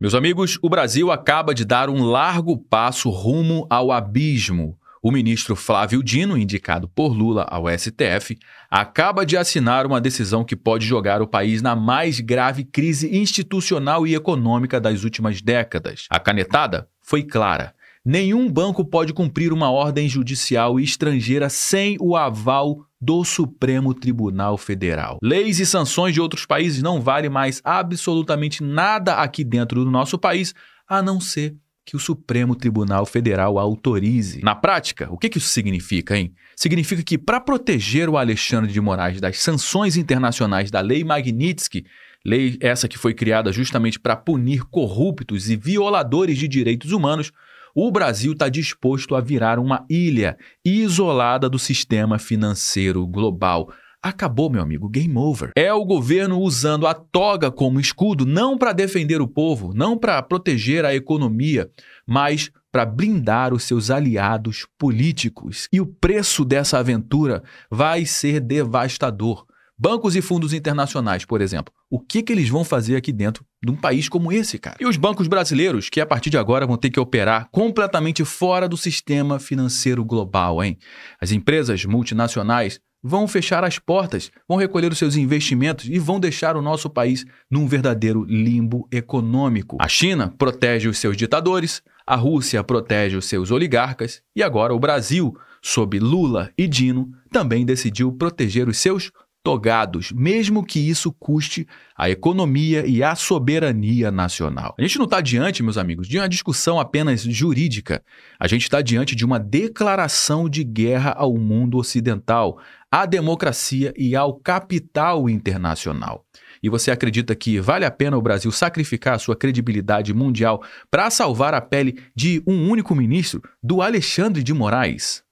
Meus amigos, o Brasil acaba de dar um largo passo rumo ao abismo. O ministro Flávio Dino, indicado por Lula ao STF, acaba de assinar uma decisão que pode jogar o país na mais grave crise institucional e econômica das últimas décadas. A canetada foi clara. Nenhum banco pode cumprir uma ordem judicial estrangeira sem o aval do Supremo Tribunal Federal. Leis e sanções de outros países não valem mais absolutamente nada aqui dentro do nosso país, a não ser que o Supremo Tribunal Federal autorize. Na prática, o que isso significa, hein? Significa que, para proteger o Alexandre de Moraes das sanções internacionais da Lei Magnitsky, lei essa que foi criada justamente para punir corruptos e violadores de direitos humanos, o Brasil está disposto a virar uma ilha isolada do sistema financeiro global. Acabou, meu amigo, game over. É o governo usando a toga como escudo, não para defender o povo, não para proteger a economia, mas para blindar os seus aliados políticos. E o preço dessa aventura vai ser devastador. Bancos e fundos internacionais, por exemplo, o que eles vão fazer aqui dentro de um país como esse, cara? E os bancos brasileiros, que a partir de agora vão ter que operar completamente fora do sistema financeiro global, hein? As empresas multinacionais vão fechar as portas, vão recolher os seus investimentos e vão deixar o nosso país num verdadeiro limbo econômico. A China protege os seus ditadores, a Rússia protege os seus oligarcas e agora o Brasil, sob Lula e Dino, também decidiu proteger os seus togados, mesmo que isso custe a economia e a soberania nacional. A gente não está diante, meus amigos, de uma discussão apenas jurídica. A gente está diante de uma declaração de guerra ao mundo ocidental, à democracia e ao capital internacional. E você acredita que vale a pena o Brasil sacrificar a sua credibilidade mundial para salvar a pele de um único ministro, do Alexandre de Moraes?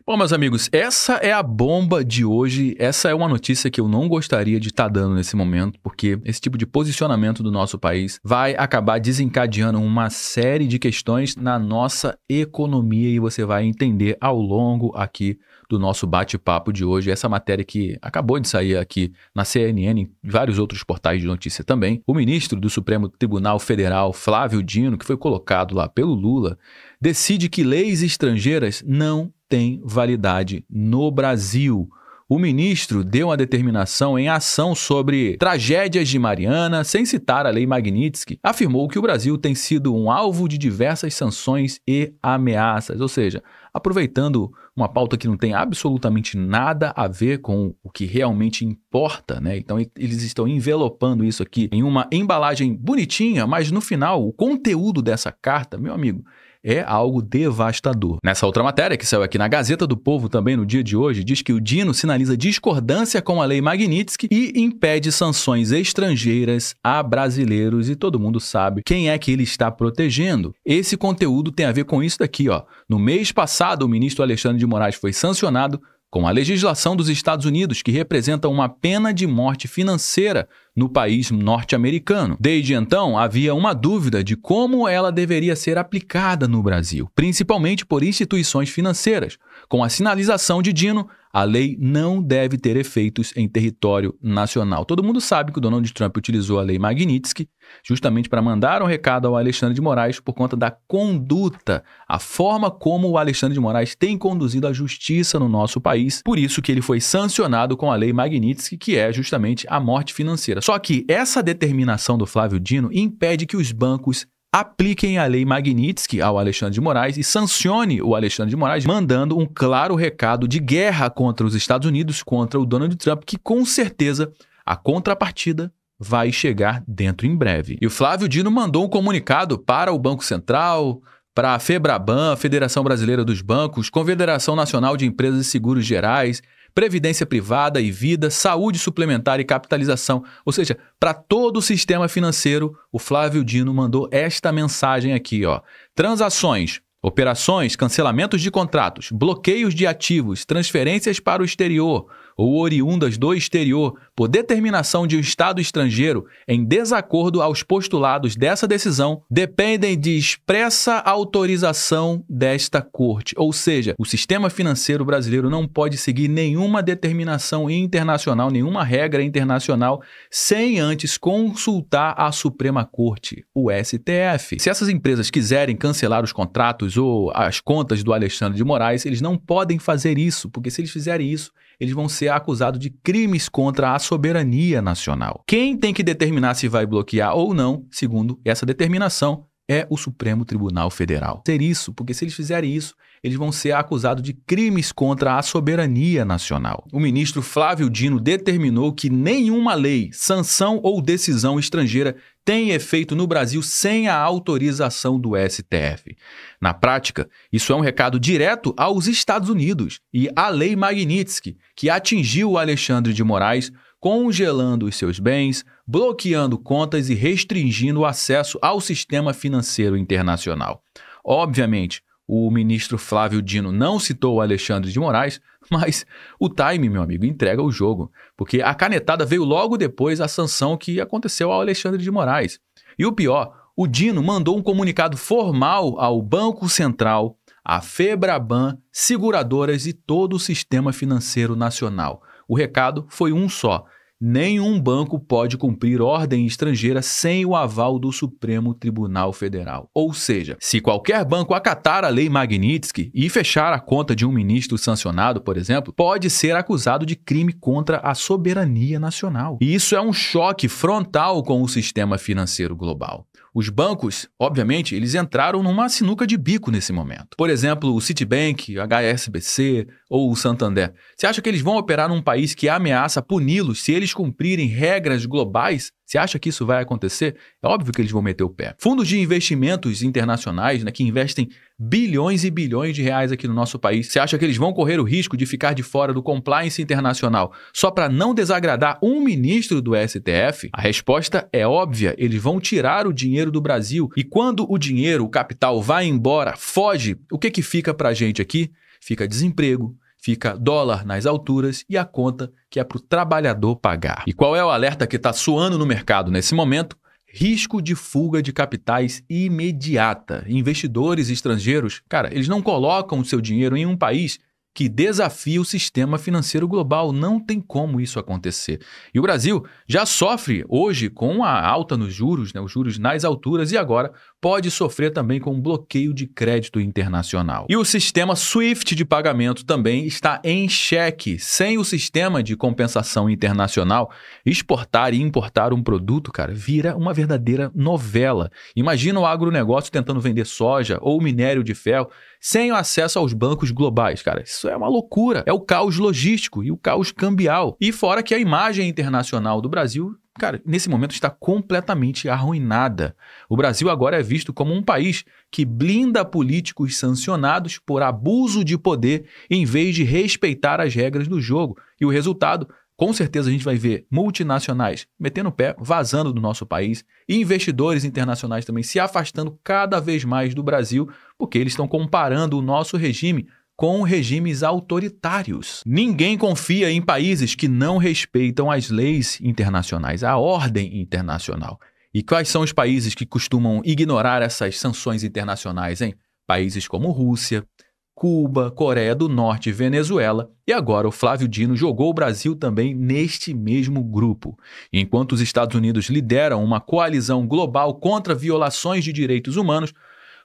Bom, meus amigos, essa é a bomba de hoje, essa é uma notícia que eu não gostaria de estar dando nesse momento, porque esse tipo de posicionamento do nosso país vai acabar desencadeando uma série de questões na nossa economia e você vai entender ao longo aqui do nosso bate-papo de hoje. Essa matéria que acabou de sair aqui na CNN e vários outros portais de notícia também. O ministro do Supremo Tribunal Federal, Flávio Dino, que foi colocado lá pelo Lula, decide que leis estrangeiras não tem validade no Brasil. O ministro deu uma determinação em ação sobre tragédias de Mariana, sem citar a Lei Magnitsky, afirmou que o Brasil tem sido um alvo de diversas sanções e ameaças, ou seja, aproveitando uma pauta que não tem absolutamente nada a ver com o que realmente importa, né? Então eles estão envelopando isso aqui em uma embalagem bonitinha, mas no final o conteúdo dessa carta, meu amigo, é algo devastador. Nessa outra matéria, que saiu aqui na Gazeta do Povo também no dia de hoje, diz que o Dino sinaliza discordância com a Lei Magnitsky e impede sanções estrangeiras a brasileiros e todo mundo sabe quem é que ele está protegendo. Esse conteúdo tem a ver com isso daqui, ó. No mês passado, o ministro Alexandre de Moraes foi sancionado com a legislação dos Estados Unidos, que representa uma pena de morte financeira no país norte-americano. Desde então, havia uma dúvida de como ela deveria ser aplicada no Brasil, principalmente por instituições financeiras. Com a sinalização de Dino, a lei não deve ter efeitos em território nacional. Todo mundo sabe que o Donald Trump utilizou a Lei Magnitsky justamente para mandar um recado ao Alexandre de Moraes por conta da conduta, a forma como o Alexandre de Moraes tem conduzido a justiça no nosso país. Por isso que ele foi sancionado com a Lei Magnitsky, que é justamente a morte financeira. Só que essa determinação do Flávio Dino impede que os bancos apliquem a Lei Magnitsky ao Alexandre de Moraes e sancione o Alexandre de Moraes, mandando um claro recado de guerra contra os Estados Unidos, contra o Donald Trump, que com certeza a contrapartida vai chegar dentro em breve. E o Flávio Dino mandou um comunicado para o Banco Central, para a FEBRABAN, Federação Brasileira dos Bancos, Confederação Nacional de Empresas e Seguros Gerais, Previdência Privada e Vida, Saúde Suplementar e Capitalização, ou seja, para todo o sistema financeiro, o Flávio Dino mandou esta mensagem aqui, ó. Transações, operações, cancelamentos de contratos, bloqueios de ativos, transferências para o exterior, ou oriundas do exterior por determinação de um Estado estrangeiro em desacordo aos postulados dessa decisão, dependem de expressa autorização desta Corte. Ou seja, o sistema financeiro brasileiro não pode seguir nenhuma determinação internacional, nenhuma regra internacional, sem antes consultar a Suprema Corte, o STF. Se essas empresas quiserem cancelar os contratos ou as contas do Alexandre de Moraes, eles não podem fazer isso, porque se eles fizerem isso, eles vão ser acusados de crimes contra a soberania nacional. Quem tem que determinar se vai bloquear ou não, segundo essa determinação, é o Supremo Tribunal Federal. Ser isso, porque se eles fizerem isso, eles vão ser acusados de crimes contra a soberania nacional. O ministro Flávio Dino determinou que nenhuma lei, sanção ou decisão estrangeira tem efeito no Brasil sem a autorização do STF. Na prática, isso é um recado direto aos Estados Unidos e à Lei Magnitsky, que atingiu o Alexandre de Moraes, congelando os seus bens, bloqueando contas e restringindo o acesso ao sistema financeiro internacional. Obviamente, o ministro Flávio Dino não citou o Alexandre de Moraes, mas o time, meu amigo, entrega o jogo, porque a canetada veio logo depois da sanção que aconteceu ao Alexandre de Moraes. E o pior, o Dino mandou um comunicado formal ao Banco Central, à Febraban, seguradoras e todo o sistema financeiro nacional. O recado foi um só: nenhum banco pode cumprir ordem estrangeira sem o aval do Supremo Tribunal Federal. Ou seja, se qualquer banco acatar a Lei Magnitsky e fechar a conta de um ministro sancionado, por exemplo, pode ser acusado de crime contra a soberania nacional. E isso é um choque frontal com o sistema financeiro global. Os bancos, obviamente, eles entraram numa sinuca de bico nesse momento. Por exemplo, o Citibank, o HSBC ou o Santander. Você acha que eles vão operar num país que ameaça puni-los se eles cumprirem regras globais? Você acha que isso vai acontecer? É óbvio que eles vão meter o pé. Fundos de investimentos internacionais, que investem bilhões e bilhões de reais aqui no nosso país, você acha que eles vão correr o risco de ficar de fora do compliance internacional só para não desagradar um ministro do STF? A resposta é óbvia: eles vão tirar o dinheiro do Brasil e quando o dinheiro, o capital vai embora, foge, o que fica para a gente aqui? Fica desemprego, fica dólar nas alturas e a conta que é para o trabalhador pagar. E qual é o alerta que está soando no mercado nesse momento? Risco de fuga de capitais imediata. Investidores estrangeiros, cara, eles não colocam o seu dinheiro em um país que desafia o sistema financeiro global. Não tem como isso acontecer. E o Brasil já sofre hoje com a alta nos juros, os juros nas alturas, e agora pode sofrer também com um bloqueio de crédito internacional. E o sistema SWIFT de pagamento também está em xeque. Sem o sistema de compensação internacional, exportar e importar um produto, cara, vira uma verdadeira novela. Imagina o agronegócio tentando vender soja ou minério de ferro sem o acesso aos bancos globais, cara. Isso é uma loucura. É o caos logístico e o caos cambial. E fora que a imagem internacional do Brasil, cara, nesse momento está completamente arruinada. O Brasil agora é visto como um país que blinda políticos sancionados por abuso de poder em vez de respeitar as regras do jogo. E o resultado, com certeza a gente vai ver multinacionais metendo o pé, vazando do nosso país, e investidores internacionais também se afastando cada vez mais do Brasil, porque eles estão comparando o nosso regime com regimes autoritários. Ninguém confia em países que não respeitam as leis internacionais, a ordem internacional. E quais são os países que costumam ignorar essas sanções internacionais, hein? Países como Rússia, Cuba, Coreia do Norte e Venezuela. E agora o Flávio Dino jogou o Brasil também neste mesmo grupo. Enquanto os Estados Unidos lideram uma coalizão global contra violações de direitos humanos,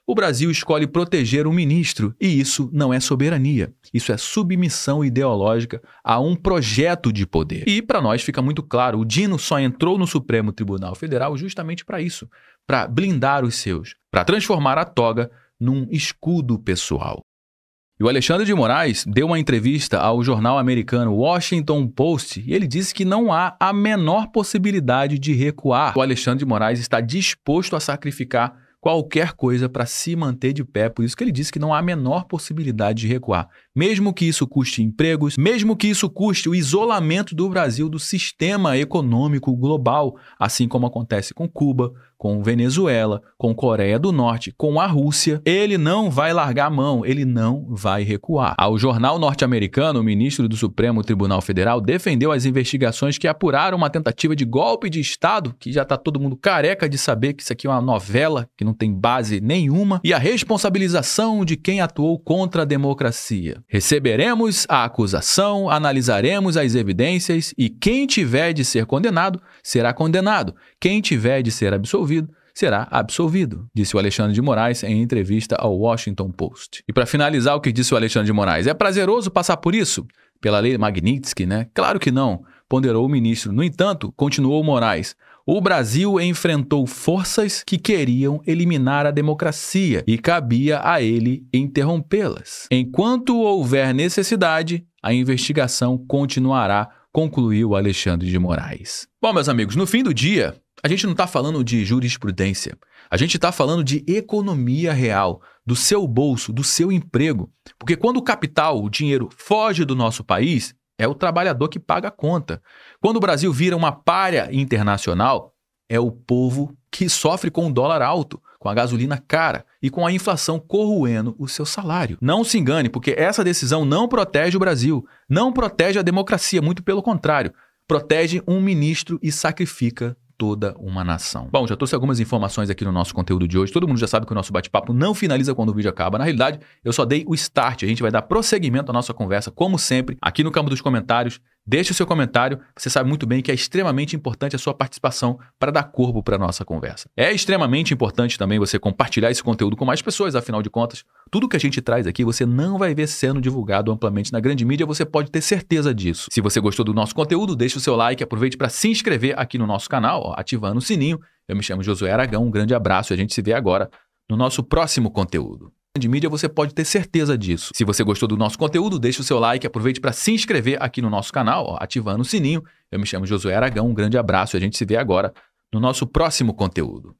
o Brasil escolhe proteger um ministro, e isso não é soberania. Isso é submissão ideológica a um projeto de poder. E para nós fica muito claro, o Dino só entrou no Supremo Tribunal Federal justamente para isso, para blindar os seus, para transformar a toga num escudo pessoal. E o Alexandre de Moraes deu uma entrevista ao jornal americano Washington Post e ele disse que não há a menor possibilidade de recuar. O Alexandre de Moraes está disposto a sacrificar qualquer coisa para se manter de pé. Por isso que ele disse que não há a menor possibilidade de recuar. Mesmo que isso custe empregos, mesmo que isso custe o isolamento do Brasil do sistema econômico global, assim como acontece com Cuba, com Venezuela, com Coreia do Norte, com a Rússia, ele não vai largar a mão, ele não vai recuar. Ao jornal norte-americano, o ministro do Supremo Tribunal Federal defendeu as investigações que apuraram uma tentativa de golpe de Estado, que já está todo mundo careca de saber que isso aqui é uma novela, que não tem base nenhuma, e a responsabilização de quem atuou contra a democracia. Receberemos a acusação, analisaremos as evidências e quem tiver de ser condenado, será condenado. Quem tiver de ser absolvido, será absolvido, disse o Alexandre de Moraes em entrevista ao Washington Post. E para finalizar, o que disse o Alexandre de Moraes? É prazeroso passar por isso? Pela lei Magnitsky, né? Claro que não, ponderou o ministro. No entanto, continuou Moraes, o Brasil enfrentou forças que queriam eliminar a democracia e cabia a ele interrompê-las. Enquanto houver necessidade, a investigação continuará, concluiu Alexandre de Moraes. Bom, meus amigos, no fim do dia, a gente não está falando de jurisprudência, a gente está falando de economia real, do seu bolso, do seu emprego. Porque quando o capital, o dinheiro, foge do nosso país, é o trabalhador que paga a conta. Quando o Brasil vira uma pária internacional, é o povo que sofre com o dólar alto, com a gasolina cara e com a inflação corroendo o seu salário. Não se engane, porque essa decisão não protege o Brasil, não protege a democracia, muito pelo contrário, protege um ministro e sacrifica toda uma nação. Bom, já trouxe algumas informações aqui no nosso conteúdo de hoje. Todo mundo já sabe que o nosso bate-papo não finaliza quando o vídeo acaba. Na realidade, eu só dei o start. A gente vai dar prosseguimento à nossa conversa, como sempre, aqui no campo dos comentários. Deixe o seu comentário. Você sabe muito bem que é extremamente importante a sua participação para dar corpo para a nossa conversa. É extremamente importante também você compartilhar esse conteúdo com mais pessoas. Afinal de contas, tudo que a gente traz aqui você não vai ver sendo divulgado amplamente na grande mídia. Você pode ter certeza disso. Se você gostou do nosso conteúdo, deixe o seu like. Aproveite para se inscrever aqui no nosso canal, ativando o sininho. Eu me chamo Josué Aragão. Um grande abraço e a gente se vê agora no nosso próximo conteúdo. De mídia, você pode ter certeza disso. Se você gostou do nosso conteúdo, deixe o seu like, aproveite para se inscrever aqui no nosso canal, ativando o sininho. Eu me chamo Josué Aragão, um grande abraço e a gente se vê agora no nosso próximo conteúdo.